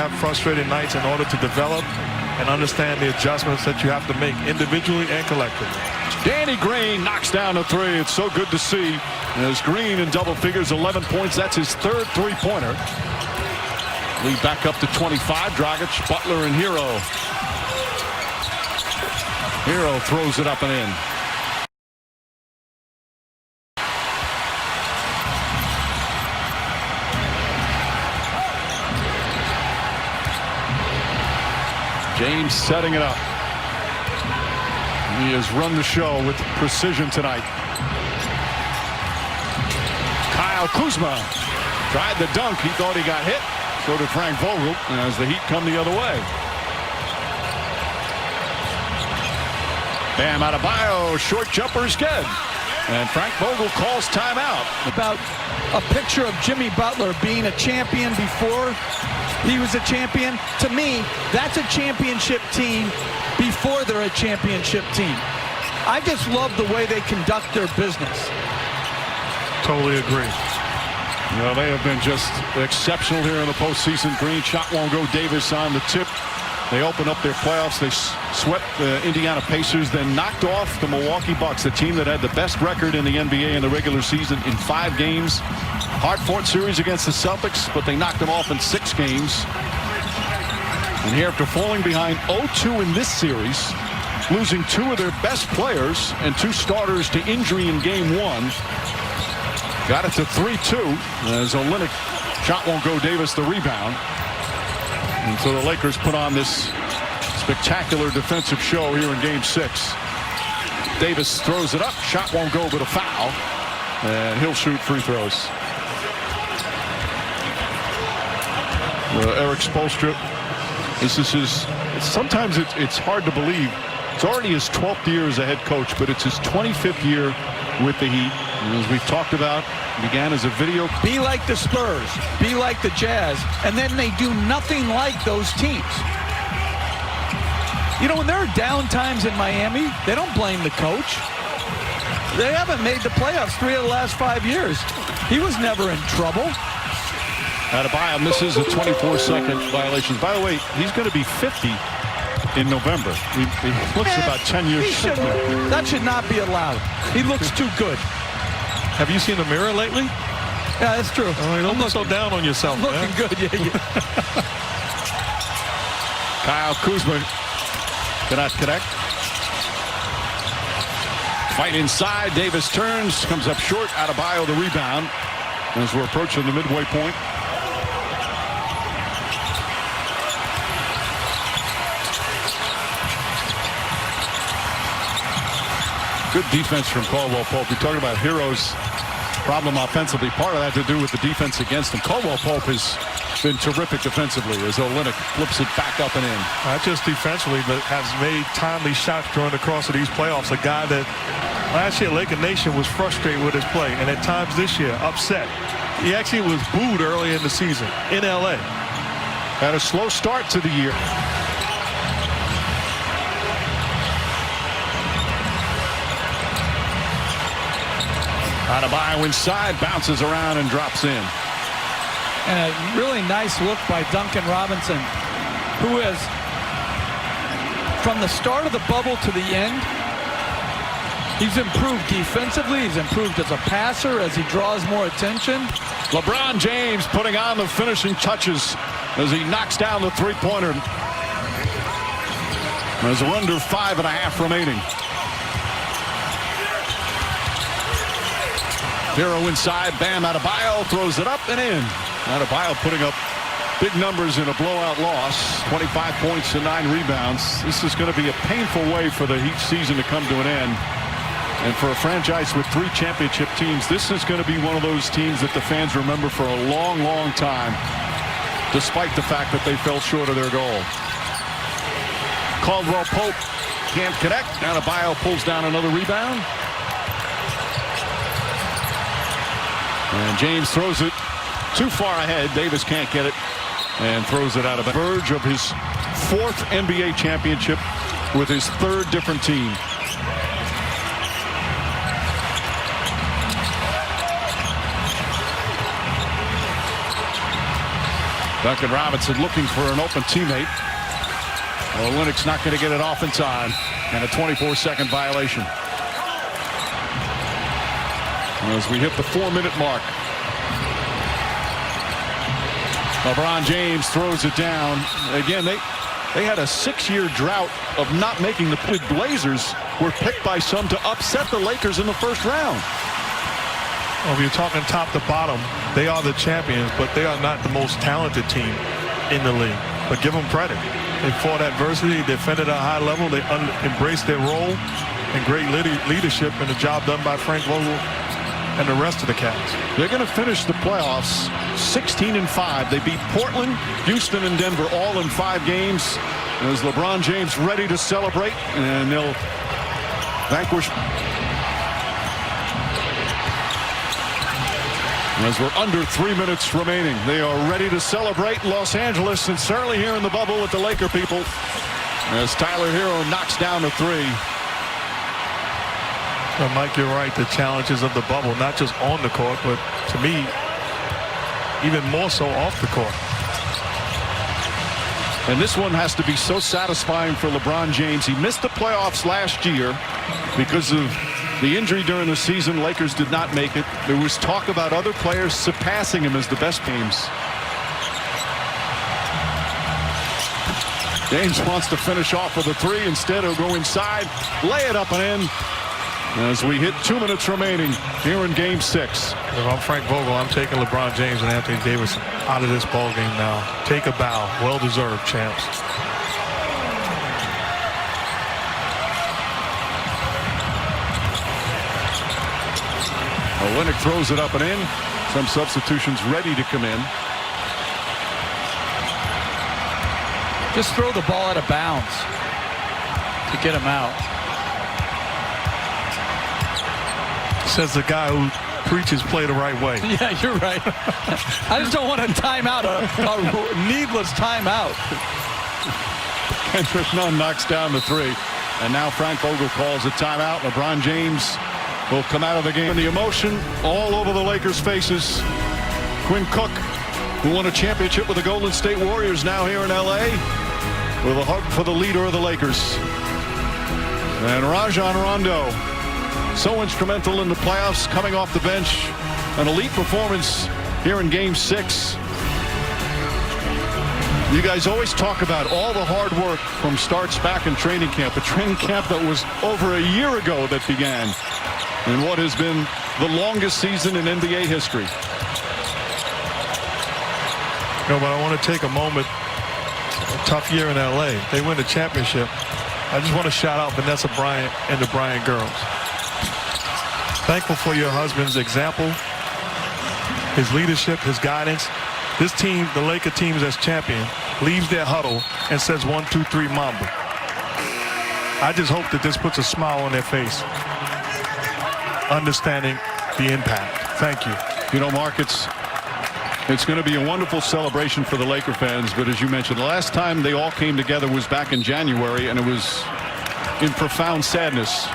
have frustrated nights in order to develop and understand the adjustments that you have to make individually and collectively. Danny Green knocks down a three. It's so good to see. As Green in double figures, 11 points. That's his third three-pointer. Lead back up to 25. Dragic, Butler, and Hero. Hero throws it up and in. James setting it up. He has run the show with precision tonight. Kyle Kuzma tried the dunk. He thought he got hit. So did Frank Vogel as the Heat come the other way. Bam Adebayo, short jumper is good. And Frank Vogel calls timeout. About a picture of Jimmy Butler being a champion before he was a champion. To me, that's a championship team before they're a championship team. I just love the way they conduct their business. Totally agree. Well, they have been just exceptional here in the postseason. Green shot won't go. Davis on the tip. They opened up their playoffs. They swept the Indiana Pacers, then knocked off the Milwaukee Bucks, the team that had the best record in the NBA in the regular season in 5 games. Hard-fought series against the Celtics, but they knocked them off in 6 games. And here, after falling behind 0-2 in this series, losing 2 of their best players and 2 starters to injury in Game 1, got it to 3-2 as Olynyk shot won't go. Davis the rebound. And so the Lakers put on this spectacular defensive show here in Game 6. Davis throws it up. Shot won't go, but a foul. And he'll shoot free throws. Eric Spoelstra. This is his. Sometimes it's hard to believe. It's already his 12th year as a head coach, but it's his 25th year with the Heat. And as we've talked about, began as a video. Be like the Spurs, be like the Jazz, and then they do nothing like those teams. You know, when there are down times in Miami, they don't blame the coach. They haven't made the playoffs 3 of the last 5 years. He was never in trouble. Adebayo misses a 24-second violation. By the way, he's going to be 50 in November. He looks about 10 years. That should not be allowed. He looks too good. Have you seen the mirror lately? Yeah, that's true. Don't look so down on yourself. Looking good. Yeah. Kyle Kuzma cannot connect. Fight inside. Davis turns, comes up short. Adebayo the rebound as we're approaching the midway point. Good defense from Caldwell Pope. We talked about Hero's problem offensively. Part of that to do with the defense against him. Caldwell Pope has been terrific defensively as Olynyk flips it back up and in. Not just defensively, but has made timely shots during the course of these playoffs. A guy that last year Laker Nation was frustrated with his play, and at times this year upset. He actually was booed early in the season in LA. Had a slow start to the year. Adebayo inside, bounces around and drops in. And a really nice look by Duncan Robinson, who has, from the start of the bubble to the end, he's improved defensively. He's improved as a passer as he draws more attention. LeBron James putting on the finishing touches as he knocks down the three-pointer. There's under 5.5 remaining. Hero inside, Bam Adebayo throws it up and in. Adebayo putting up big numbers in a blowout loss. 25 points and 9 rebounds. This is going to be a painful way for the Heat season to come to an end. And for a franchise with 3 championship teams, this is going to be one of those teams that the fans remember for a long, long time, despite the fact that they fell short of their goal. Caldwell Pope can't connect. Adebayo pulls down another rebound. And James throws it too far ahead. Davis can't get it and throws it out of the verge of his 4th NBA championship with his 3rd different team. Duncan Robinson looking for an open teammate. Olynyk's not going to get it off in time, and a 24-second violation. As we hit the 4-minute mark, LeBron James throws it down. Again, they had a 6-year drought of not making the Blazers were picked by some to upset the Lakers in the first round. Well, if you're talking top to bottom, they are the champions, but they are not the most talented team in the league. But give them credit. They fought adversity, defended at a high level, they embraced their role, and great leadership, and the job done by Frank Vogel and the rest of the Cavs. They're going to finish the playoffs 16-5. They beat Portland, Houston, and Denver all in 5 games. As LeBron James ready to celebrate, and they'll vanquish. As we're under 3 minutes remaining, they are ready to celebrate in Los Angeles, and certainly here in the bubble with the Laker people. As Tyler Hero knocks down a 3. Well, Mike, you're right. The challenges of the bubble, not just on the court, but to me, even more so off the court. And this one has to be so satisfying for LeBron James. He missed the playoffs last year because of the injury during the season. Lakers did not make it. There was talk about other players surpassing him as the best teams. James wants to finish off with a 3. Instead, he'll go inside, lay it up and in. As we hit 2 minutes remaining here in Game 6. If I'm Frank Vogel, I'm taking LeBron James and Anthony Davis out of this ball game now. Take a bow. Well-deserved, champs. Olynyk throws it up and in. Some substitutions ready to come in. Just throw the ball out of bounds to get him out. Says the guy who preaches play the right way. Yeah, you're right. I just don't want a timeout, a needless timeout. Kendrick Nunn knocks down the 3. And now Frank Vogel calls a timeout. LeBron James will come out of the game. And the emotion all over the Lakers' faces. Quinn Cook, who won a championship with the Golden State Warriors, now here in L.A. with a hug for the leader of the Lakers. And Rajon Rondo, so instrumental in the playoffs, coming off the bench. An elite performance here in Game 6. You guys always talk about all the hard work from starts back in training camp. A training camp that was over a year ago that began in what has been the longest season in NBA history. No, but I want to take a moment. A tough year in L.A. They win the championship. I just want to shout out Vanessa Bryant and the Bryant girls. Thankful for your husband's example, his leadership, his guidance. This team, the Laker team as champion, leaves their huddle and says 1, 2, 3 Mamba. I just hope that this puts a smile on their face, understanding the impact. Thank you. You know, Mark, it's going to be a wonderful celebration for the Laker fans, but as you mentioned, the last time they all came together was back in January, and it was in profound sadness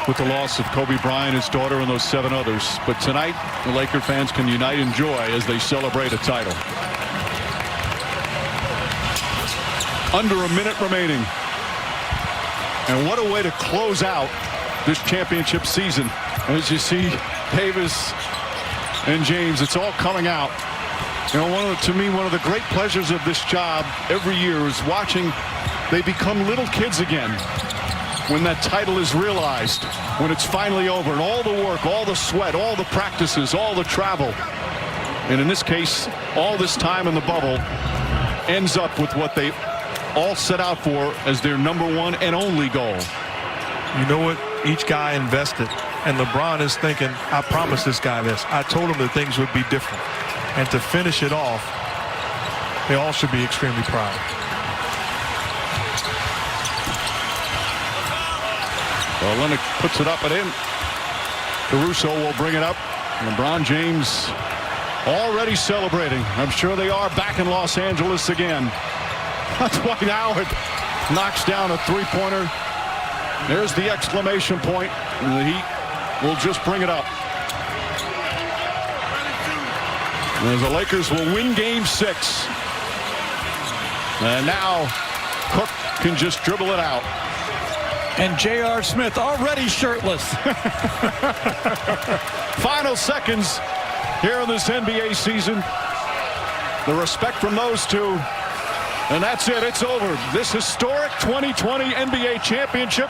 with the loss of Kobe Bryant, his daughter, and those 7 others. But tonight, the Laker fans can unite in joy as they celebrate a title. Under a minute remaining. And what a way to close out this championship season. As you see Davis and James, it's all coming out. You know, to me, one of the great pleasures of this job every year is watching they become little kids again. When that title is realized, when it's finally over, and all the work, all the sweat, all the practices, all the travel, and in this case, all this time in the bubble ends up with what they all set out for as their #1 and only goal. You know what? Each guy invested, and LeBron is thinking, I promised this guy this. I told him that things would be different. And to finish it off, they all should be extremely proud. Olynyk puts it up and in. Caruso will bring it up. LeBron James already celebrating. I'm sure they are back in Los Angeles again. Dwight Howard knocks down a 3-pointer. There's the exclamation point. And the Heat will just bring it up. As the Lakers will win Game 6 And now Cook can just dribble it out. And J.R. Smith already shirtless. Final seconds here in this NBA season. The respect from those two. And that's it. It's over. This historic 2020 NBA championship